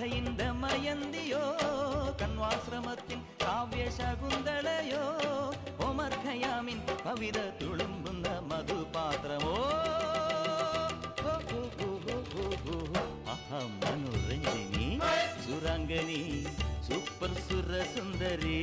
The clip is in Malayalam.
കഥയിന്റെ മയന്തിയോ കൺവാശ്രമത്തിൻ കാവ്യശകുന്തളയോ ഒമർ ഖയാമിൻ കവിത തുളുമ്പുന്ന മധുപാത്രമോ മനോരഞ്ജിനി സുരാംഗനി സൂപ്പർ സുരസുന്ദരി